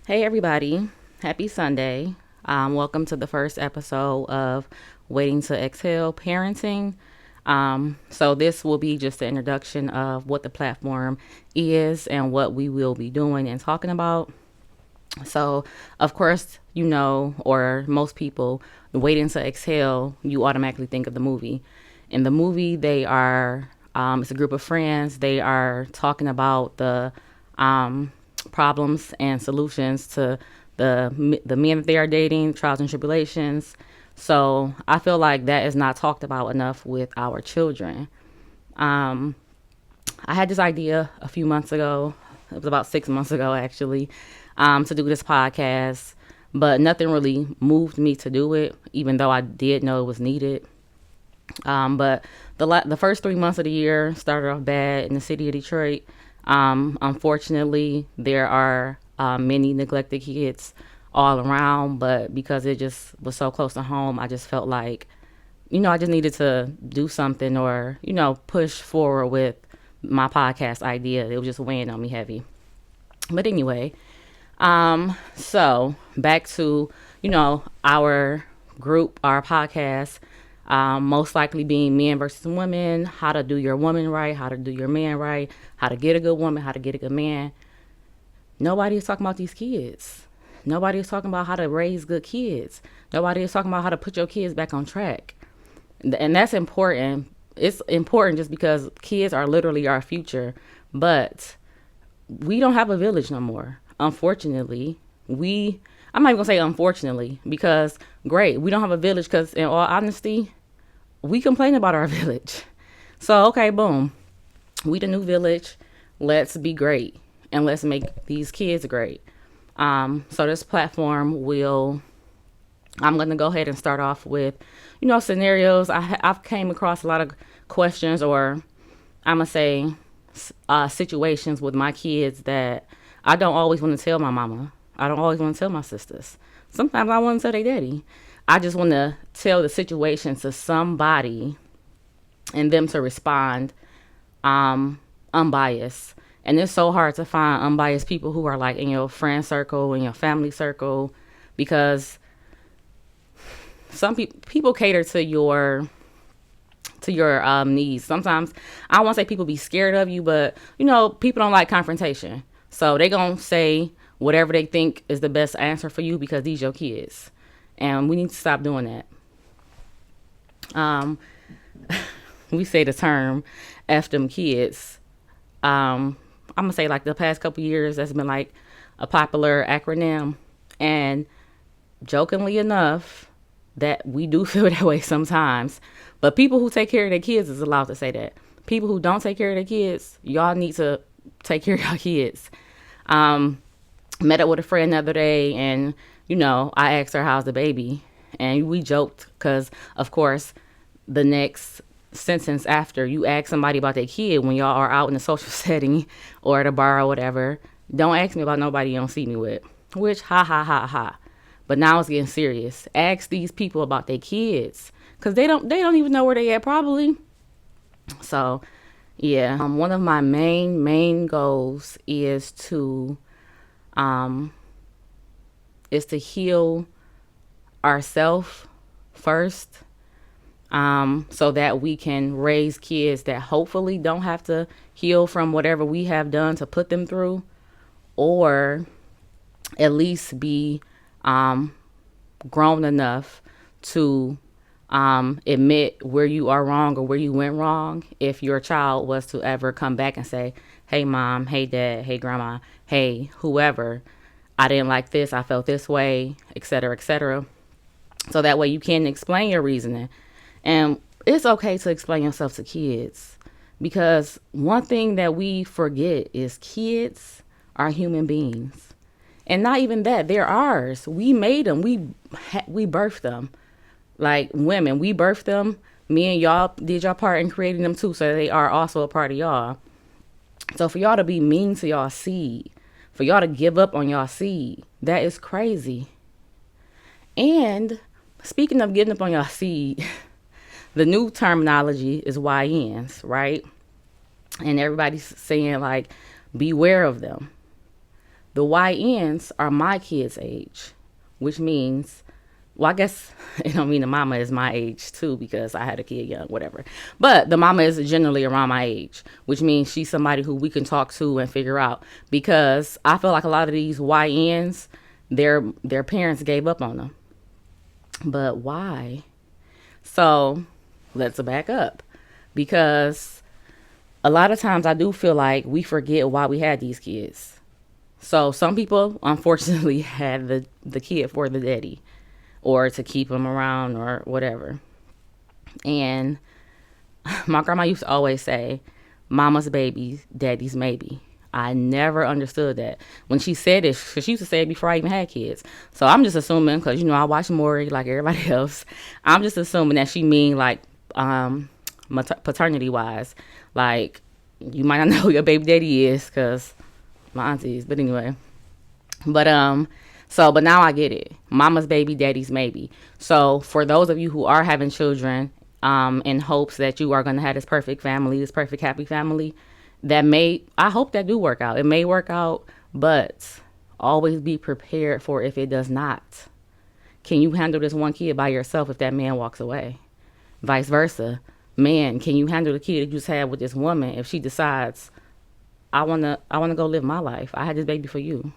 Hey, everybody. Happy Sunday. Welcome to the first episode of Waiting to Exhale Parenting. So, this will be just the introduction of what the platform is and what we will be doing and talking about. So, of course, or most people, Waiting to Exhale, you automatically think of the movie. In the movie, it's a group of friends. They are talking about the problems and solutions to the men that they are dating, trials and tribulations. So I feel like that is not talked about enough with our children. Um, I had this idea a few months ago. It was about 6 months ago, actually, to do this podcast, but nothing really moved me to do it, even though I did know it was needed. But the first 3 months of the year started off bad in the city of Detroit. Unfortunately, there are many neglected kids all around, but because it just was so close to home, I just felt like, I just needed to do something or, push forward with my podcast idea. It was just weighing on me heavy. But anyway, so back to, our group, our podcast, most likely being men versus women, how to do your woman right, how to do your man right, how to get a good woman, how to get a good man. Nobody is talking about these kids. Nobody is talking about how to raise good kids. Nobody is talking about how to put your kids back on track. And that's important. It's important just because kids are literally our future. But we don't have a village no more. Unfortunately, I'm not even going to say unfortunately because great, we don't have a village because in all honesty, we complain about our village. So, okay, boom. We the new village. Let's be great and let's make these kids great. So this platform I'm going to go ahead and start off with, scenarios. I've came across a lot of questions or I'm going to say situations with my kids that I don't always want to tell my mama. I don't always want to tell my sisters. Sometimes I want to tell their daddy. I just want to tell the situation to somebody and them to respond unbiased. And it's so hard to find unbiased people who are like in your friend circle, in your family circle, because some people cater to your needs. Sometimes I won't say people be scared of you, but people don't like confrontation, so they gonna say whatever they think is the best answer for you because these your kids, and we need to stop doing that. We say the term "f them kids." I'm gonna say like the past couple years that's been like a popular acronym, and jokingly enough, that we do feel that way sometimes. But people who take care of their kids is allowed to say that. People who don't take care of their kids, y'all need to take care of your kids. Met up with a friend the other day, and I asked her how's the baby, and we joked because, of course, the next sentence after you ask somebody about their kid when y'all are out in a social setting or at a bar or whatever, don't ask me about nobody you don't see me with. Which, ha ha ha ha. But now it's getting serious. Ask these people about their kids, cause they don't even know where they at probably. So, yeah. One of my main goals is to heal ourselves first, so that we can raise kids that hopefully don't have to heal from whatever we have done to put them through, or at least be grown enough to admit where you are wrong or where you went wrong if your child was to ever come back and say, hey mom, hey dad, hey grandma, hey whoever, I didn't like this, I felt this way, etc., etc. So that way you can explain your reasoning. And it's okay to explain yourself to kids, because one thing that we forget is kids are human beings. And not even that, they're ours. We made them. We birthed them. Like women, we birthed them. Me and y'all did your part in creating them too, so they are also a part of y'all. So for y'all to be mean to y'all seed, for y'all to give up on y'all seed, that is crazy. And speaking of giving up on y'all seed, the new terminology is YNs, right? And everybody's saying like, beware of them. The YNs are my kids' age, which means, well, I guess it don't mean the mama is my age too because I had a kid young, whatever. But the mama is generally around my age, which means she's somebody who we can talk to and figure out. Because I feel like a lot of these YNs, their parents gave up on them. But why? So let's back up, because a lot of times I do feel like we forget why we had these kids. So some people unfortunately had the kid for the daddy or to keep him around or whatever. And my grandma used to always say, mama's baby, daddy's maybe. I never understood that. When she said it, because she used to say it before I even had kids. So I'm just assuming, because, I watch Maury like everybody else. I'm just assuming that she mean like paternity-wise. Like, you might not know who your baby daddy is, because my aunties. But anyway. But now I get it. Mama's baby, daddy's maybe. So for those of you who are having children, in hopes that you are going to have this perfect family, this perfect happy family, I hope that do work out. It may work out, but always be prepared for if it does not. Can you handle this one kid by yourself if that man walks away? Vice versa. Man, can you handle the kid that you just had with this woman if she decides, I wanna go live my life. I had this baby for you.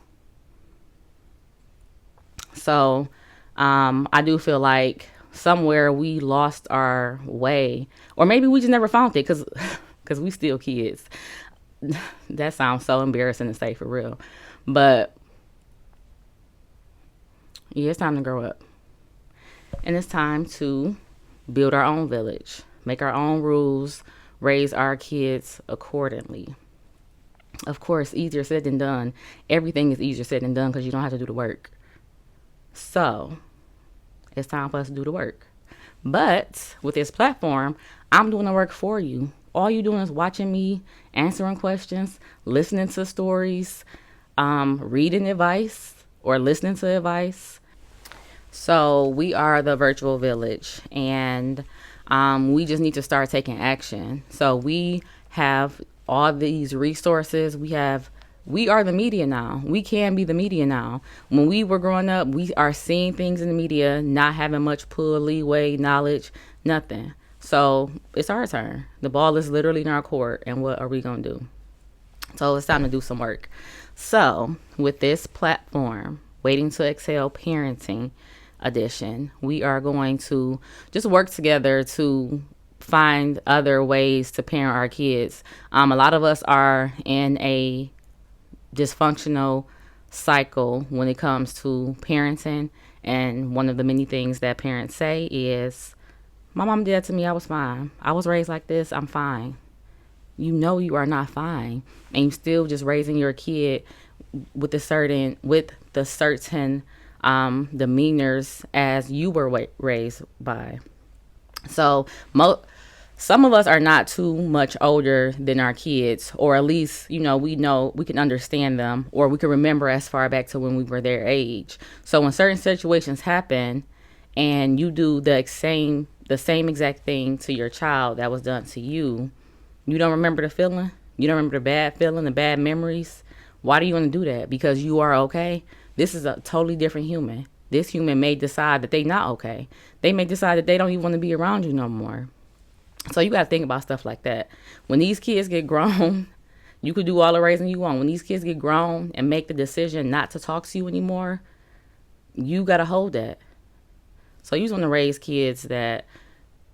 So I do feel like somewhere we lost our way, or maybe we just never found it because we still kids. That sounds so embarrassing to say, for real. But yeah, it's time to grow up. And it's time to build our own village, make our own rules, raise our kids accordingly. Of course, easier said than done. Everything is easier said than done because you don't have to do the work. So it's time for us to do the work. But with this platform, I'm doing the work for you. All you're doing is watching me, answering questions, listening to stories, reading advice, or listening to advice. So we are the virtual village, and we just need to start taking action. So we have all these resources. We are the media now. We can be the media now. When we were growing up, we are seeing things in the media, not having much pull, leeway, knowledge, nothing. So it's our turn. The ball is literally in our court, and what are we going to do? So it's time to do some work. So with this platform, Waiting to Exhale Parenting Edition, we are going to just work together to find other ways to parent our kids. A lot of us are in a dysfunctional cycle when it comes to parenting, and one of the many things that parents say is, my mom did that to me, I was fine. I was raised like this, I'm fine. You know you are not fine, and you still just raising your kid with the certain demeanors as you were raised by. So some of us are not too much older than our kids, or at least, we know we can understand them, or we can remember as far back to when we were their age. So when certain situations happen and you do the same exact thing to your child that was done to you, you don't remember the feeling? You don't remember the bad feeling, the bad memories? Why do you want to do that? Because you are okay? This is a totally different human. This human may decide that they not okay. They may decide that they don't even want to be around you no more. So you got to think about stuff like that. When these kids get grown, you could do all the raising you want. When these kids get grown and make the decision not to talk to you anymore, you got to hold that. So you just want to raise kids that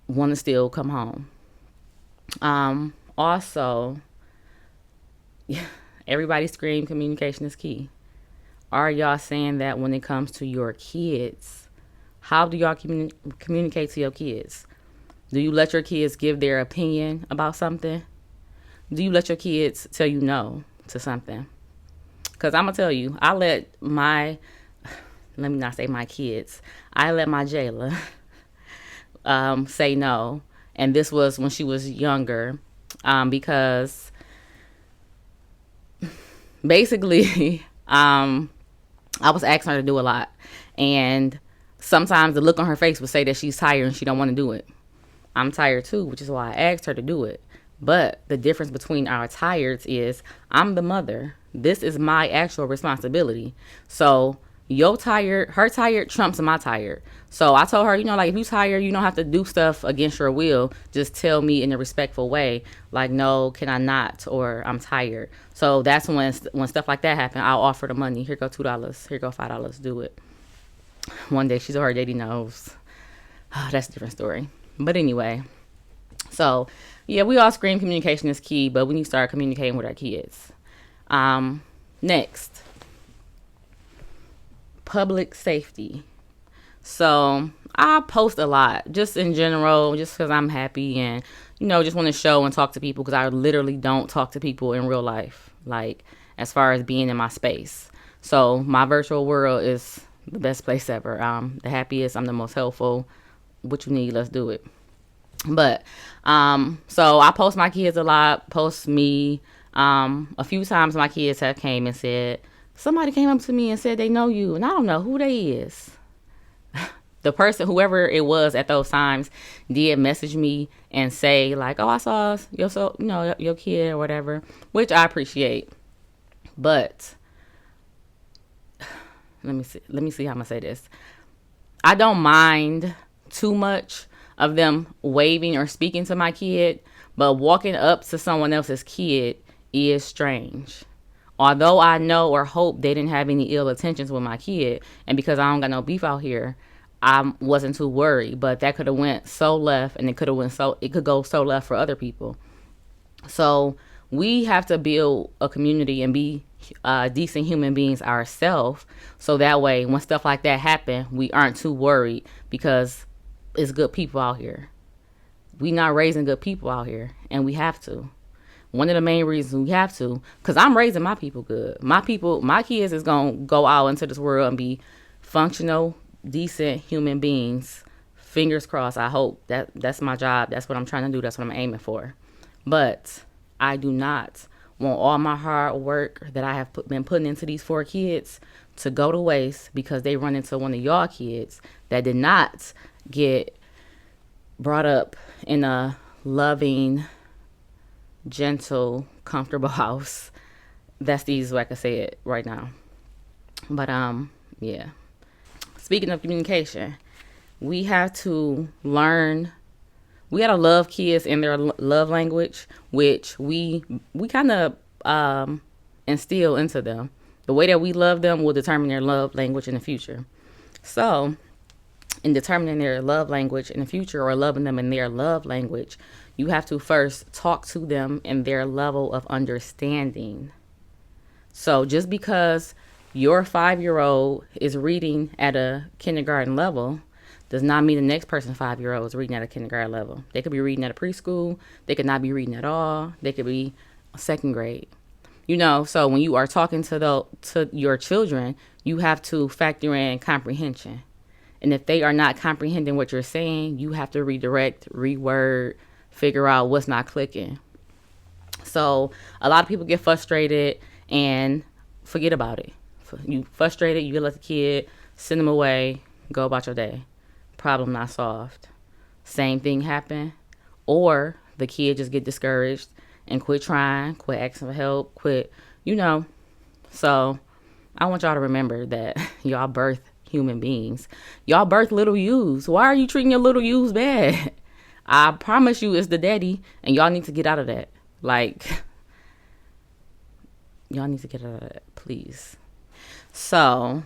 want to still come home. Also, everybody scream communication is key. Are y'all saying that when it comes to your kids? How do y'all communicate to your kids? Do you let your kids give their opinion about something? Do you let your kids tell you no to something? Because I'm going to tell you, let me not say my kids. I let my Jayla say no. And this was when she was younger, because basically I was asking her to do a lot. And sometimes the look on her face would say that she's tired and she don't want to do it. I'm tired too, which is why I asked her to do it. But the difference between our tireds is I'm the mother. This is my actual responsibility. So her tired trumps my tired. So I told her, like, if you tired, you don't have to do stuff against your will. Just tell me in a respectful way, like, no, can I not, or I'm tired. So that's when stuff like that happen. I'll offer the money. Here go $2. Here go $5. Do it. One day she's already knows. That's a different story. But anyway, so yeah, we all scream communication is key, but we need to start communicating with our kids. Next, public safety. So I post a lot, just in general, just because I'm happy and, just want to show and talk to people, because I literally don't talk to people in real life, like, as far as being in my space. So my virtual world is the best place ever. I'm the happiest. I'm the most helpful. What you need, let's do it. But so I post my kids a lot, post me. A few times my kids have came and said, somebody came up to me and said they know you, and I don't know who they is. The person, whoever it was at those times, did message me and say, like, oh, I saw your kid or whatever, which I appreciate. But let me see how I'm gonna say this. I don't mind too much of them waving or speaking to my kid, but walking up to someone else's kid is strange. Although I know or hope they didn't have any ill intentions with my kid, and because I don't got no beef out here, I wasn't too worried. But that could have went so left, and it could go so left for other people. So we have to build a community and be decent human beings ourselves, so that way when stuff like that happen, we aren't too worried, because it's good people out here. We not raising good people out here, and we have to. One of the main reasons we have to, because I'm raising my people good. My kids is going to go out into this world and be functional, decent human beings. Fingers crossed. I hope that's my job. That's what I'm trying to do. That's what I'm aiming for. But I do not want all my hard work that I have been putting into these 4 kids to go to waste because they run into one of y'all kids that did not get brought up in a loving, gentle, comfortable house. That's the easiest way I can say it right now. But yeah. Speaking of communication, we have to learn. We gotta love kids in their love language, which we kind of instill into them. The way that we love them will determine their love language in the future. So, in determining their love language in the future, or loving them in their love language, you have to first talk to them in their level of understanding. So just because your 5-year-old is reading at a kindergarten level does not mean the next person's 5-year-old is reading at a kindergarten level. They could be reading at a preschool. They could not be reading at all. They could be second grade. So when you are talking to your children, you have to factor in comprehension. And if they are not comprehending what you're saying, you have to redirect, reword, figure out what's not clicking. So a lot of people get frustrated and forget about it. You frustrated, you let the kid, send them away, go about your day. Problem not solved. Same thing happen. Or the kid just get discouraged and quit trying, quit asking for help, quit. So I want y'all to remember that y'all birth human beings. Y'all birth little yous. Why are you treating your little yous bad? I promise you it's the daddy, and y'all need to get out of that. Like, y'all need to get out of that, please. So,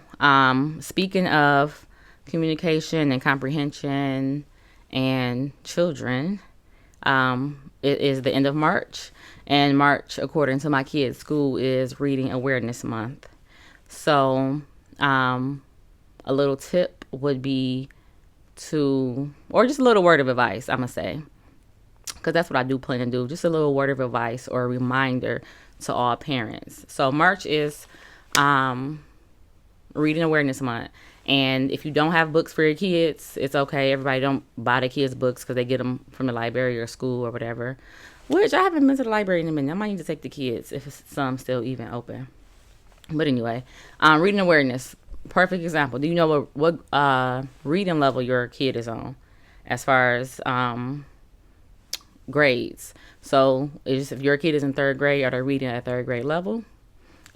speaking of communication and comprehension and children, it is the end of March, and March, according to my kids' school, is Reading Awareness Month. So, a little tip would be or just a little word of advice, I'm going to say, because that's what I do plan to do, just a little word of advice or a reminder to all parents. So March is Reading Awareness Month. And if you don't have books for your kids, it's okay. Everybody don't buy their kids books because they get them from the library or school or whatever, which I haven't been to the library in a minute. I might need to take the kids if some still even open. But anyway, reading awareness. Perfect example. Do you know what reading level your kid is on as far as grades? So if your kid is in 3rd grade, are they reading at 3rd grade level?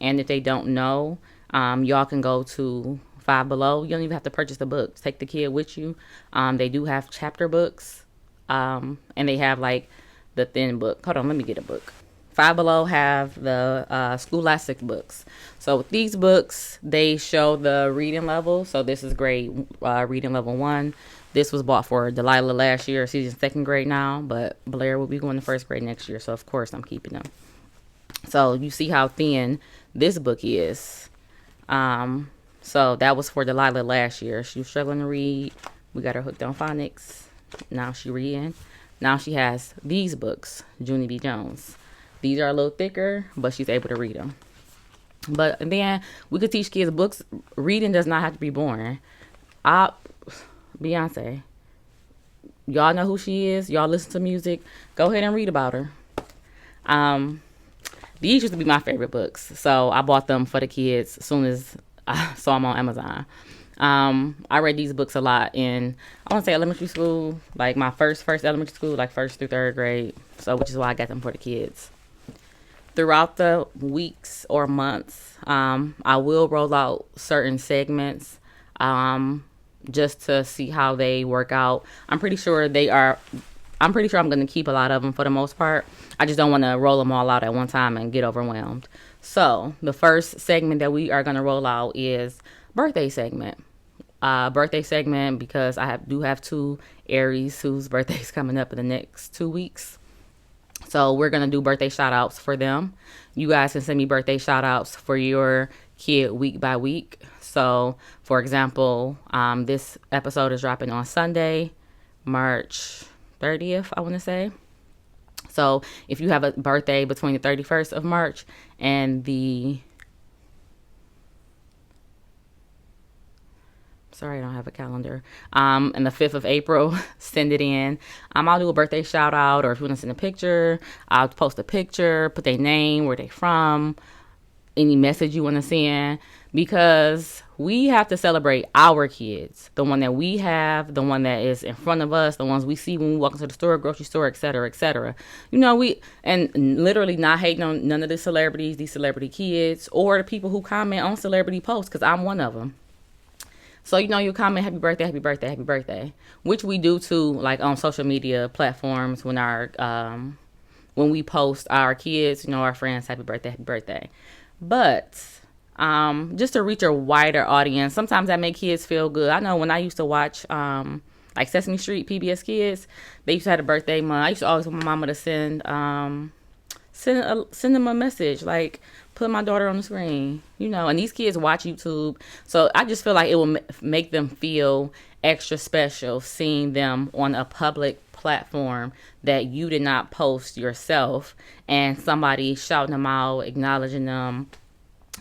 And if they don't know, y'all can go to Five Below. You don't even have to purchase the books. Take the kid with you. They do have chapter books, and they have like the thin book. Hold on, let me get a book. Five Below have the Scholastic books. So with these books, they show the reading level. So this is grade reading level 1. This was bought for Delilah last year. She's in 2nd grade now, but Blair will be going to 1st grade next year. So of course I'm keeping them. So you see how thin this book is. So that was for Delilah last year. She was struggling to read. We got her hooked on phonics. Now she reading. Now she has these books, Junie B. Jones. These are a little thicker, but she's able to read them. But then we could teach kids books. Reading does not have to be boring. Beyonce, y'all know who she is. Y'all listen to music. Go ahead and read about her. These used to be my favorite books, so I bought them for the kids as soon as I saw them on Amazon. I read these books a lot in, I want to say elementary school, like my first elementary school, like 1st through 3rd grade. So which is why I got them for the kids. Throughout the weeks or months, I will roll out certain segments just to see how they work out. I'm pretty sure I'm going to keep a lot of them for the most part. I just don't want to roll them all out at one time and get overwhelmed. So the first segment that we are going to roll out is birthday segment. Birthday segment because I do have 2 Aries whose birthday's coming up in the next 2 weeks. So we're going to do birthday shout outs for them. You guys can send me birthday shout outs for your kid week by week. So for example, this episode is dropping on Sunday, March 30th, I want to say. So if you have a birthday between the 31st of March and sorry, I don't have a calendar. And the 5th of April, send it in. I'll do a birthday shout out, or if you want to send a picture, I'll post a picture, put their name, where they from, any message you want to send, because we have to celebrate our kids, the one that we have, the one that is in front of us, the ones we see when we walk into the store, grocery store, etc., etc. You know, and literally not hating on none of the celebrities, these celebrity kids, or the people who comment on celebrity posts, because I'm one of them. So, you know, you comment, happy birthday, happy birthday, happy birthday, which we do too, like on social media platforms when when we post our kids, you know, our friends, happy birthday, happy birthday. But just to reach a wider audience, sometimes that make kids feel good. I know when I used to watch like Sesame Street, PBS Kids, they used to have a birthday month. I used to always want my mama to send them a message, like put my daughter on the screen, you know, and these kids watch YouTube. So I just feel like it will make them feel extra special seeing them on a public platform that you did not post yourself and somebody shouting them out, acknowledging them.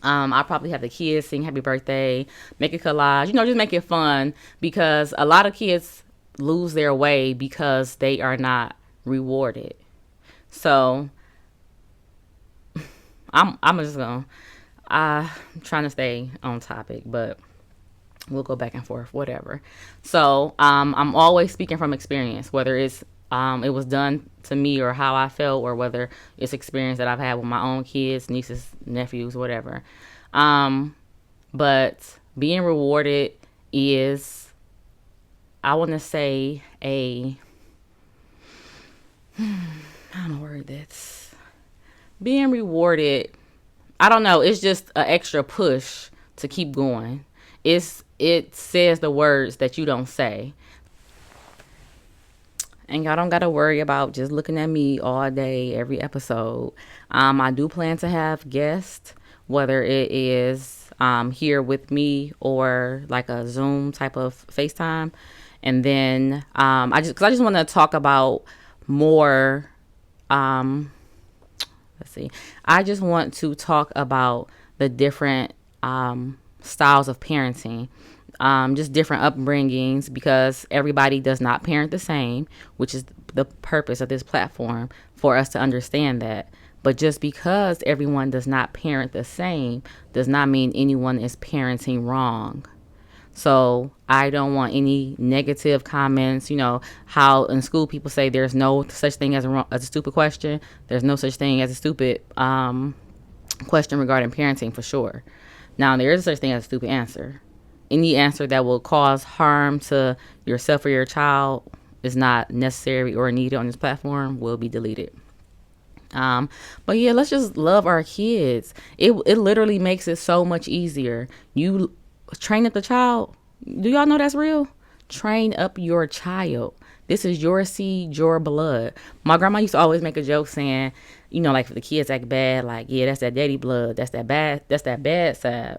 I'll probably have the kids sing happy birthday, make a collage, you know, just make it fun, because a lot of kids lose their way because they are not rewarded. So I'm trying to stay on topic, but we'll go back and forth, whatever. So I'm always speaking from experience, whether it's it was done to me or how I felt, or whether it's experience that I've had with my own kids, nieces, nephews, whatever. But being rewarded is, I want to say, how do I word this? Being rewarded, I don't know, it's just an extra push to keep going. It says the words that you don't say. And y'all don't got to worry about just looking at me all day, every episode. I do plan to have guests, whether it is here with me or like a Zoom type of FaceTime. And then I just want to talk about more, I just want to talk about the different styles of parenting, just different upbringings, because everybody does not parent the same, which is the purpose of this platform, for us to understand that. But just because everyone does not parent the same does not mean anyone is parenting wrong. So I don't want any negative comments. You know how in school people say there's no such thing as a stupid question. There's no such thing as a stupid question regarding parenting for sure. Now, there is such thing as a stupid answer. Any answer that will cause harm to yourself or your child is not necessary or needed on this platform will be deleted. But yeah, let's just love our kids. It literally makes it so much easier. You train up the child. Do y'all know that's real? Train up your child. This is your seed, your blood. My grandma used to always make a joke saying, like if the kids act bad, like, yeah, that's that daddy blood. That's that bad side.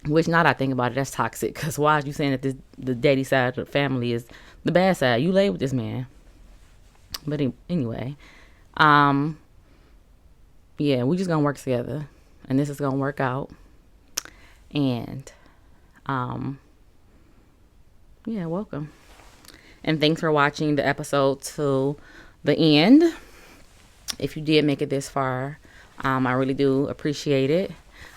Which now that I think about it, that's toxic. Because why are you saying that the daddy side of the family is the bad side? You lay with this man. But anyway, yeah, we just gonna work together, and this is gonna work out. And yeah, welcome. And thanks for watching the episode to the end. If you did make it this far, I really do appreciate it.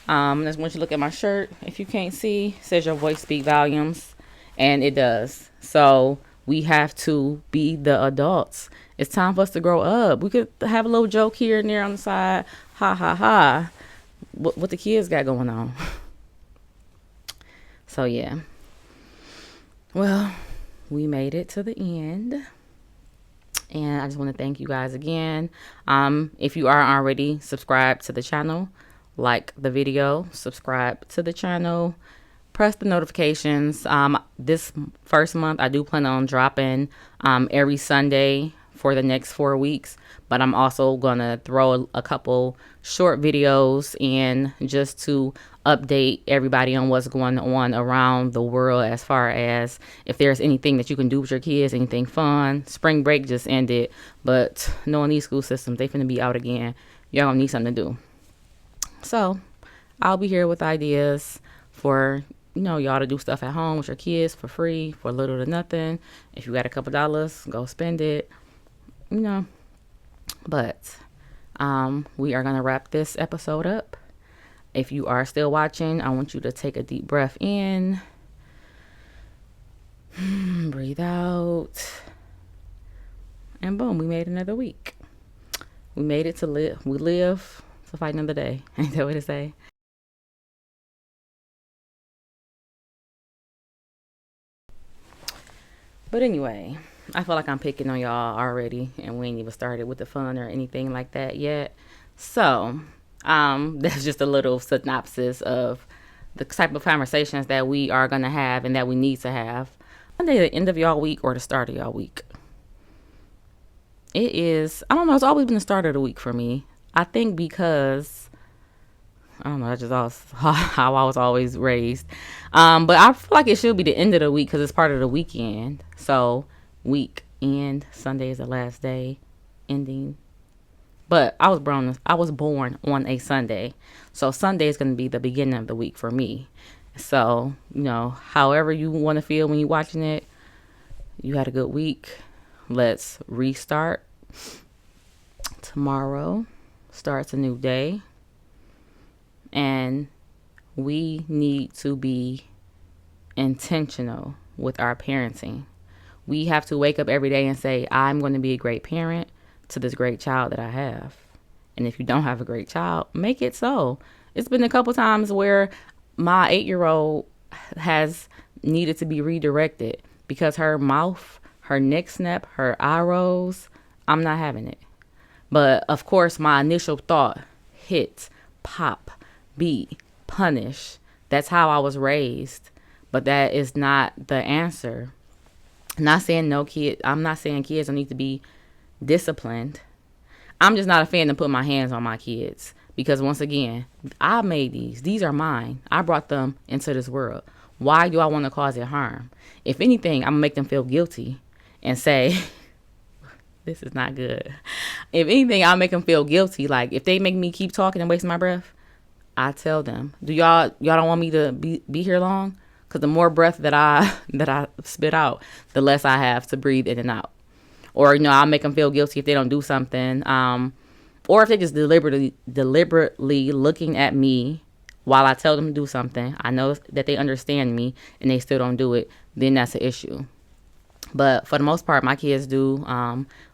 I just want you to look at my shirt. If you can't see, it says your voice speak volumes, and it does. So we have to be the adults. It's time for us to grow up. We could have a little joke here and there on the side. Ha ha ha. What the kids got going on. So yeah. Well, we made it to the end. And I just want to thank you guys again. If you aren't already subscribed to the channel, like the video, subscribe to the channel, press the notifications. This first month, I do plan on dropping every Sunday for the next 4 weeks, but I'm also gonna throw a couple short videos in just to update everybody on what's going on around the world, as far as if there's anything that you can do with your kids, anything fun. Spring break just ended, but knowing these school systems, they finna be out again. Y'all gonna need something to do. So I'll be here with ideas for y'all to do stuff at home with your kids for free, for little to nothing. If you got a couple dollars, go spend it. But we are gonna wrap this episode up. If you are still watching, I want you to take a deep breath in, breathe out, and boom, we made another week. We made it to live. We live to fight another day. Ain't that what it say? But anyway, I feel like I'm picking on y'all already, and we ain't even started with the fun or anything like that yet. So that's just a little synopsis of the type of conversations that we are going to have and that we need to have. Monday, the end of y'all week or the start of y'all week. It is, I don't know, it's always been the start of the week for me. I think because, I don't know, that's just how I was always raised. But I feel like it should be the end of the week because it's part of the weekend. So weekend, Sunday is the last day, ending. But I was born on a Sunday. So Sunday is going to be the beginning of the week for me. So, however you want to feel when you're watching it, you had a good week. Let's restart. Tomorrow starts a new day. And we need to be intentional with our parenting. We have to wake up every day and say, I'm going to be a great parent to this great child that I have. And if you don't have a great child, make it so. It's been a couple times where my 8-year-old has needed to be redirected because her mouth, her neck snap, her eye rolls, I'm not having it. But of course, my initial thought, hit, pop, beat, punish. That's how I was raised. But that is not the answer. I'm not saying kids don't need to be disciplined. I'm just not a fan to put my hands on my kids because once again, I made these. These are mine. I brought them into this world. Why do I want to cause it harm? If anything, I'm gonna make them feel guilty and say, this is not good. If anything, I'll make them feel guilty. Like if they make me keep talking and wasting my breath, I tell them, do y'all don't want me to be here long? Because the more breath that I spit out, the less I have to breathe in and out. Or, I'll make them feel guilty if they don't do something. Or if they just deliberately looking at me while I tell them to do something. I know that they understand me and they still don't do it. Then that's an issue. But for the most part, my kids do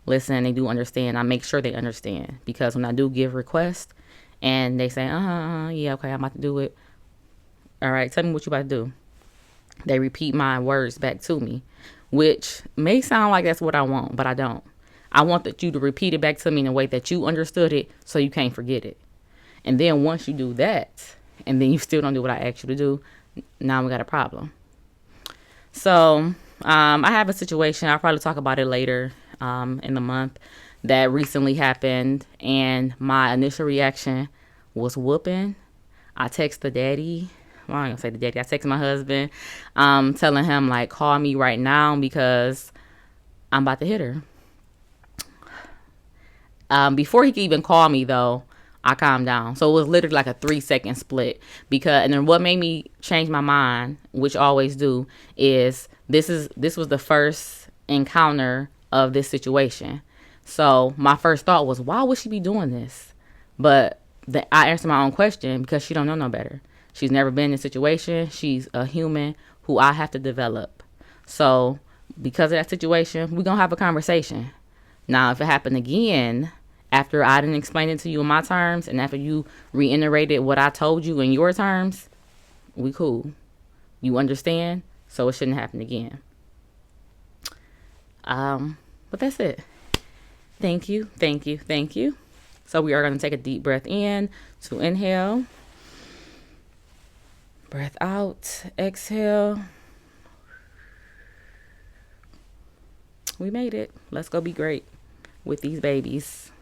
listen. They do understand. I make sure they understand. Because when I do give requests, And they say, yeah, okay, I'm about to do it. All right, tell me what you about to do. They repeat my words back to me, which may sound like that's what I want, but I don't. I want that you to repeat it back to me in a way that you understood it so you can't forget it. And then once you do that, and then you still don't do what I asked you to do, now we got a problem. So I have a situation. I'll probably talk about it later in the month that recently happened. And my initial reaction was whooping. I text the daddy. Well, I'm going to say the daddy. I text my husband telling him, like, call me right now because I'm about to hit her. Before he could even call me, though, I calmed down. So it was literally like a 3-second split. And then what made me change my mind, which I always do, is this was the first encounter of this situation. So my first thought was, why would she be doing this? But I answered my own question because she don't know no better. She's never been in a situation. She's a human who I have to develop. So because of that situation, we're going to have a conversation. Now, if it happened again, after I didn't explain it to you in my terms, and after you reiterated what I told you in your terms, we cool. You understand? So it shouldn't happen again. But that's it. Thank you, thank you, thank you. So we are going to take a deep breath in to inhale. Breath out, exhale. We made it. Let's go be great with these babies.